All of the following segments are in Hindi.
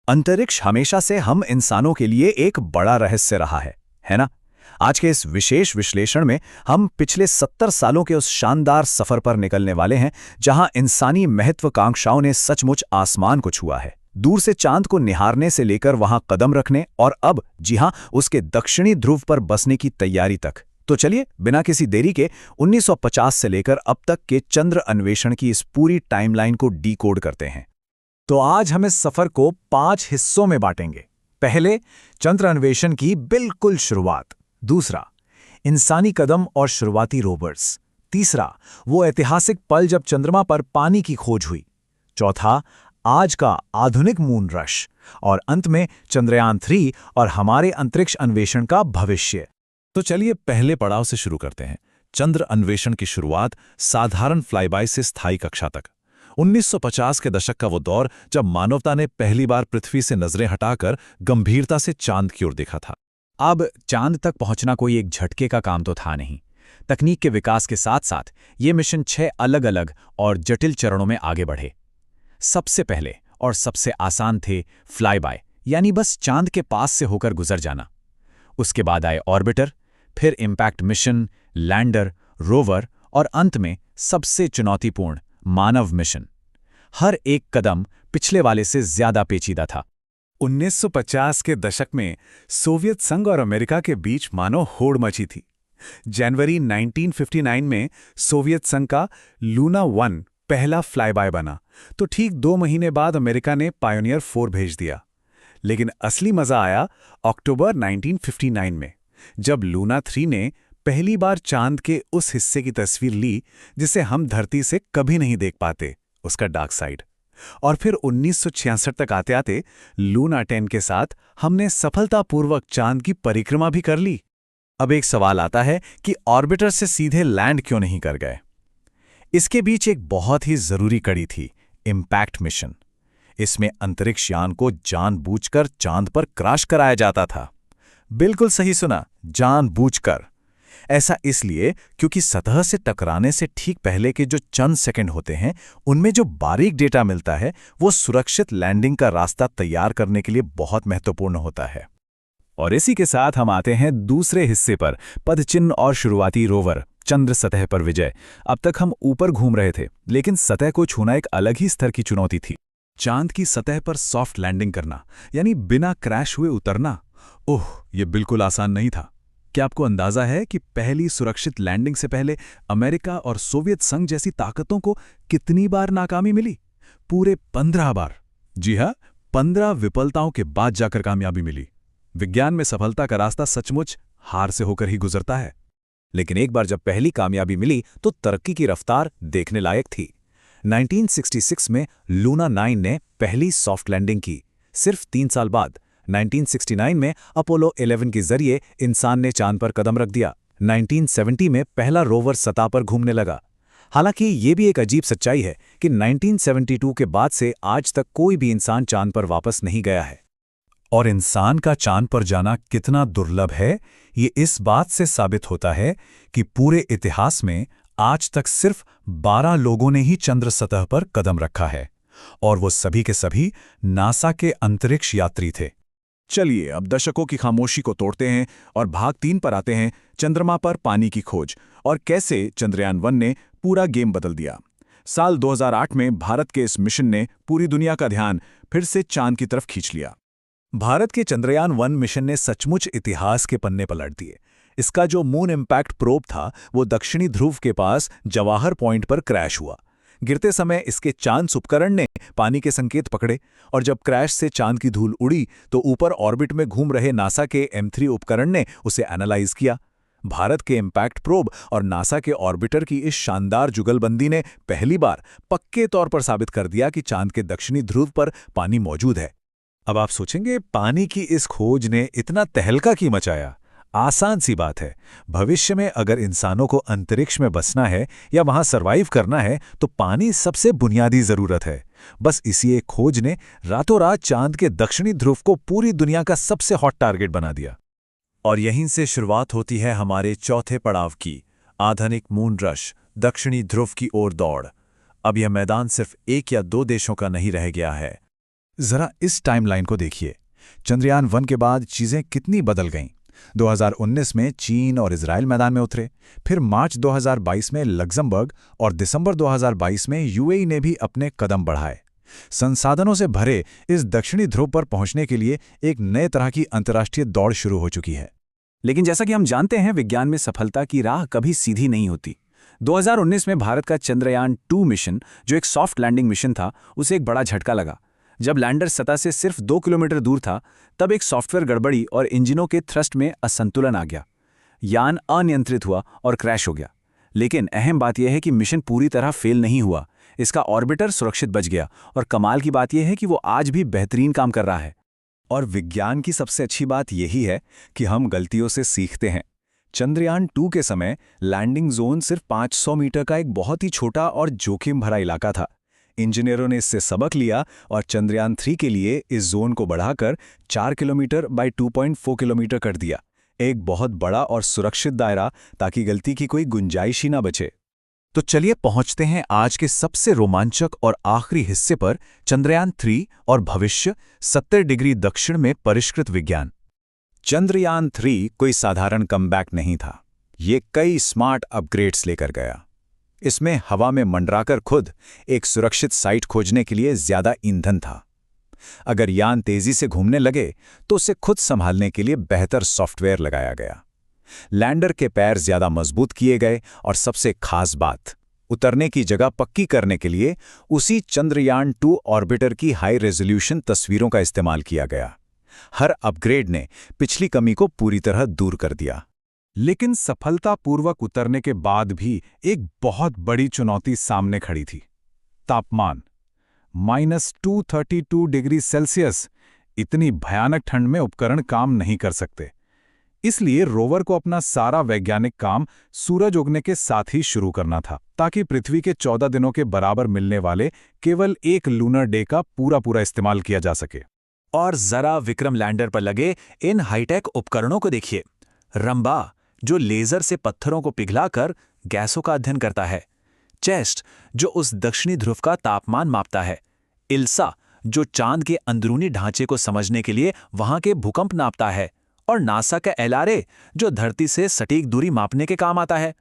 अंतरिक्ष हमेशा से हम इंसानों के लिए एक बड़ा रहस्य रहा है ना? आज के इस विशेष विश्लेषण में हम पिछले 70 सालों के उस शानदार सफर पर निकलने वाले हैं जहां इंसानी महत्वाकांक्षाओं ने सचमुच आसमान को छुआ है। दूर से चांद को निहारने से लेकर वहां कदम रखने और अब जी हां उसके दक्षिणी ध्रुव पर बसने की तैयारी तक। तो चलिए बिना किसी देरी के 1950 से लेकर अब तक के चंद्र अन्वेषण की इस पूरी टाइमलाइन को डीकोड करते हैं। तो आज हम इस सफर को 5 हिस्सों में बांटेंगे। पहले, चंद्र अन्वेषण की बिल्कुल शुरुआत। दूसरा, इंसानी कदम और शुरुआती रोवर्स। तीसरा, वो ऐतिहासिक पल जब चंद्रमा पर पानी की खोज हुई। चौथा, आज का आधुनिक मून रश। और अंत में चंद्रयान 3 और हमारे अंतरिक्ष अन्वेषण का भविष्य। तो चलिए पहले पड़ाव से शुरू करते हैं। चंद्र अन्वेषण की शुरुआत साधारण फ्लाईबाय से स्थायी कक्षा तक। 1950 के दशक का वो दौर जब मानवता ने पहली बार पृथ्वी से नजरें हटाकर गंभीरता से चांद की ओर देखा था। अब चांद तक पहुंचना कोई एक झटके का काम तो था नहीं। तकनीक के विकास के साथ साथ ये मिशन 6 अलग-अलग और जटिल चरणों में आगे बढ़े। सबसे पहले और सबसे आसान थे फ्लाईबाय, यानी बस चांद के पास से होकर गुजर जाना। उसके बाद आए ऑर्बिटर, फिर इम्पैक्ट मिशन, लैंडर, रोवर और अंत में सबसे चुनौतीपूर्ण मानव मिशन। हर एक कदम पिछले वाले से ज्यादा पेचीदा था। 1950 के दशक में सोवियत संघ और अमेरिका के बीच मानो होड़ मची थी। जनवरी 1959 में सोवियत संघ का लूना 1 पहला फ्लाईबाय बना, तो ठीक 2 महीने बाद अमेरिका ने पायोनियर 4 भेज दिया। लेकिन असली मजा आया अक्टूबर 1959 में, जब लूना 3 ने पहली बार चांद के उस हिस्से की तस्वीर ली जिसे हम धरती से कभी नहीं देख पाते, उसका डार्क साइड। और फिर 1966 तक आते आते लूना 10 के साथ हमने सफलतापूर्वक चांद की परिक्रमा भी कर ली। अब एक सवाल आता है कि ऑर्बिटर से सीधे लैंड क्यों नहीं कर गए? इसके बीच एक बहुत ही जरूरी कड़ी थी, इम्पैक्ट मिशन। इसमें अंतरिक्ष यान को जानबूझकर चांद पर क्रैश कराया जाता था। बिल्कुल सही सुना, जानबूझकर। ऐसा इसलिए क्योंकि सतह से टकराने से ठीक पहले के जो चंद सेकंड होते हैं, उनमें जो बारीक डेटा मिलता है वो सुरक्षित लैंडिंग का रास्ता तैयार करने के लिए बहुत महत्वपूर्ण होता है। और इसी के साथ हम आते हैं दूसरे हिस्से पर, पदचिन्ह और शुरुआती रोवर, चंद्र सतह पर विजय। अब तक हम ऊपर घूम रहे थे, लेकिन सतह को छूना एक अलग ही स्तर की चुनौती थी। चांद की सतह पर सॉफ्ट लैंडिंग करना, यानी बिना क्रैश हुए उतरना, ओह, ये बिल्कुल आसान नहीं था। क्या आपको अंदाजा है कि पहली सुरक्षित लैंडिंग से पहले अमेरिका और सोवियत संघ जैसी ताकतों को कितनी बार नाकामी मिली? पूरे 15 बार। जी हां, 15 विफलताओं के बाद जाकर कामयाबी मिली। विज्ञान में सफलता का रास्ता सचमुच हार से होकर ही गुजरता है। लेकिन एक बार जब पहली कामयाबी मिली तो तरक्की की रफ्तार देखने लायक थी। 1966 में लूना 9 ने पहली सॉफ्ट लैंडिंग की। सिर्फ 3 साल बाद 1969 में अपोलो 11 के जरिए इंसान ने चांद पर कदम रख दिया। 1970 में पहला रोवर सतह पर घूमने लगा। हालांकि ये भी एक अजीब सच्चाई है कि 1972 के बाद से आज तक कोई भी इंसान चांद पर वापस नहीं गया है। और इंसान का चांद पर जाना कितना दुर्लभ है, ये इस बात से साबित होता है कि पूरे इतिहास में आज तक सिर्फ 12 लोगों ने ही चंद्र सतह पर कदम रखा है, और वो सभी के सभी नासा के अंतरिक्ष यात्री थे। चलिए अब दशकों की खामोशी को तोड़ते हैं और भाग 3 पर आते हैं, चंद्रमा पर पानी की खोज और कैसे चंद्रयान 1 ने पूरा गेम बदल दिया। साल 2008 में भारत के इस मिशन ने पूरी दुनिया का ध्यान फिर से चांद की तरफ खींच लिया। भारत के चंद्रयान 1 मिशन ने सचमुच इतिहास के पन्ने पलट दिए। इसका जो मून इम्पैक्ट प्रोब था वो दक्षिणी ध्रुव के पास जवाहर पॉइंट पर क्रैश हुआ। गिरते समय इसके चांद उपकरण ने पानी के संकेत पकड़े, और जब क्रैश से चांद की धूल उड़ी तो ऊपर ऑर्बिट में घूम रहे नासा के M3 उपकरण ने उसे एनालाइज किया। भारत के इम्पैक्ट प्रोब और नासा के ऑर्बिटर की इस शानदार जुगलबंदी ने पहली बार पक्के तौर पर साबित कर दिया कि चांद के दक्षिणी ध्रुव पर पानी मौजूद है। अब आप सोचेंगे, पानी की इस खोज ने इतना तहलका क्यों मचाया? आसान सी बात है। भविष्य में अगर इंसानों को अंतरिक्ष में बसना है या वहां सरवाइव करना है तो पानी सबसे बुनियादी जरूरत है। बस इसी एक खोज ने रातों रात चांद के दक्षिणी ध्रुव को पूरी दुनिया का सबसे हॉट टारगेट बना दिया। और यहीं से शुरुआत होती है हमारे चौथे पड़ाव की, आधुनिक मून रश, दक्षिणी ध्रुव की ओर दौड़। अब यह मैदान सिर्फ 1 या 2 देशों का नहीं रह गया है। जरा इस टाइमलाइन को देखिए। चंद्रयान 1 के बाद चीजें कितनी बदल गईं। 2019 में चीन और इजराइल मैदान में उतरे, फिर मार्च 2022 में लग्जमबर्ग और दिसंबर 2022 में यूएई ने भी अपने कदम बढ़ाए। संसाधनों से भरे इस दक्षिणी ध्रुव पर पहुंचने के लिए एक नए तरह की अंतर्राष्ट्रीय दौड़ शुरू हो चुकी है। लेकिन जैसा कि हम जानते हैं, विज्ञान में सफलता की राह कभी सीधी नहीं होती। 2019 में भारत का चंद्रयान 2 मिशन, जो एक सॉफ्ट लैंडिंग मिशन था, उसे एक बड़ा झटका लगा। जब लैंडर सतह से सिर्फ 2 किलोमीटर दूर था, तब एक सॉफ्टवेयर गड़बड़ी और इंजनों के थ्रस्ट में असंतुलन आ गया। यान अनियंत्रित हुआ और क्रैश हो गया। लेकिन अहम बात यह है कि मिशन पूरी तरह फेल नहीं हुआ। इसका ऑर्बिटर सुरक्षित बच गया और कमाल की बात यह है कि वो आज भी बेहतरीन काम कर रहा है। और विज्ञान की सबसे अच्छी बात यही है कि हम गलतियों से सीखते हैं। चंद्रयान 2 के समय लैंडिंग जोन सिर्फ 500 मीटर का एक बहुत ही छोटा और जोखिम भरा इलाका था। इंजीनियरों ने इससे सबक लिया और चंद्रयान 3 के लिए इस जोन को बढ़ाकर 4 किलोमीटर बाय 2.4 किलोमीटर कर दिया। एक बहुत बड़ा और सुरक्षित दायरा, ताकि गलती की कोई गुंजाइश ही ना बचे। तो चलिए पहुंचते हैं आज के सबसे रोमांचक और आखिरी हिस्से पर, चंद्रयान 3 और भविष्य 70 डिग्री दक्षिण में परिष्कृत विज्ञान। चंद्रयान 3 कोई साधारण कमबैक नहीं था। ये कई स्मार्ट अपग्रेड्स लेकर गया। इसमें हवा में मंडराकर खुद एक सुरक्षित साइट खोजने के लिए ज्यादा ईंधन था। अगर यान तेजी से घूमने लगे तो उसे खुद संभालने के लिए बेहतर सॉफ्टवेयर लगाया गया। लैंडर के पैर ज्यादा मजबूत किए गए और सबसे खास बात, उतरने की जगह पक्की करने के लिए उसी चंद्रयान 2 ऑर्बिटर की हाई रेजोल्यूशन तस्वीरों का इस्तेमाल किया गया। हर अपग्रेड ने पिछली कमी को पूरी तरह दूर कर दिया। लेकिन सफलतापूर्वक उतरने के बाद भी एक बहुत बड़ी चुनौती सामने खड़ी थी। तापमान -232 डिग्री सेल्सियस। इतनी भयानक ठंड में उपकरण काम नहीं कर सकते। इसलिए रोवर को अपना सारा वैज्ञानिक काम सूरज उगने के साथ ही शुरू करना था, ताकि पृथ्वी के 14 दिनों के बराबर मिलने वाले केवल एक लूनर डे का पूरा इस्तेमाल किया जा सके। और जरा विक्रम लैंडर पर लगे इन हाईटेक उपकरणों को देखिए। रंबा, जो लेजर से पत्थरों को पिघलाकर गैसों का अध्ययन करता है। चेस्ट, जो उस दक्षिणी ध्रुव का तापमान मापता है। इल्सा, जो चांद के अंदरूनी ढांचे को समझने के लिए वहां के भूकंप नापता है। और नासा का LRA, जो धरती से सटीक दूरी मापने के काम आता है।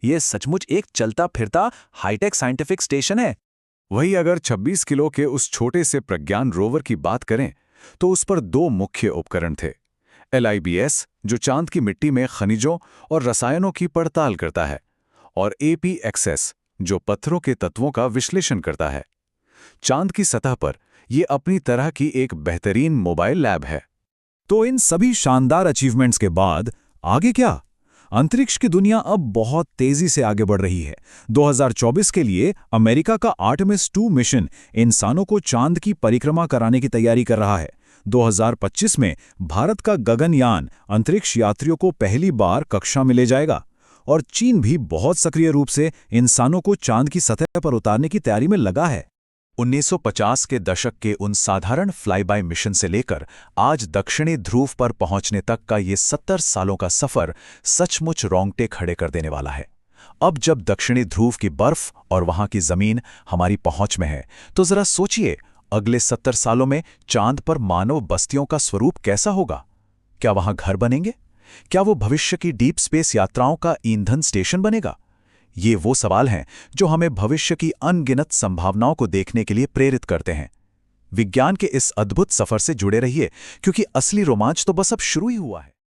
यह सचमुच एक चलता फिरता हाईटेक साइंटिफिक स्टेशन है। वही अगर 26 किलो के उस छोटे से प्रज्ञान रोवर की बात करें तो उस पर 2 मुख्य उपकरण थे। LIBS, जो चांद की मिट्टी में खनिजों और रसायनों की पड़ताल करता है, और APXS, जो पत्थरों के तत्वों का विश्लेषण करता है। चांद की सतह पर यह अपनी तरह की एक बेहतरीन मोबाइल लैब है। तो इन सभी शानदार अचीवमेंट्स के बाद आगे क्या? अंतरिक्ष की दुनिया अब बहुत तेजी से आगे बढ़ रही है। 2024 के लिए अमेरिका का आर्टेमिस 2 मिशन इंसानों को चांद की परिक्रमा कराने की तैयारी कर रहा है। 2025 में भारत का गगनयान अंतरिक्ष यात्रियों को पहली बार कक्षा में ले जाएगा। और चीन भी बहुत सक्रिय रूप से इंसानों को चांद की सतह पर उतारने की तैयारी में लगा है। 1950 के दशक के उन साधारण फ्लाई-बाय मिशन से लेकर आज दक्षिणी ध्रुव पर पहुंचने तक का ये 70 सालों का सफर सचमुच रोंगटे खड़े कर देने वाला है। अब जब दक्षिणी ध्रुव की बर्फ और वहां की जमीन हमारी पहुंच में है, तो जरा सोचिए, अगले 70 सालों में चांद पर मानव बस्तियों का स्वरूप कैसा होगा? क्या वहां घर बनेंगे? क्या वो भविष्य की डीप स्पेस यात्राओं का ईंधन स्टेशन बनेगा? ये वो सवाल हैं जो हमें भविष्य की अनगिनत संभावनाओं को देखने के लिए प्रेरित करते हैं। विज्ञान के इस अद्भुत सफर से जुड़े रहिए, क्योंकि असली रोमांच तो बस अब शुरू ही हुआ है।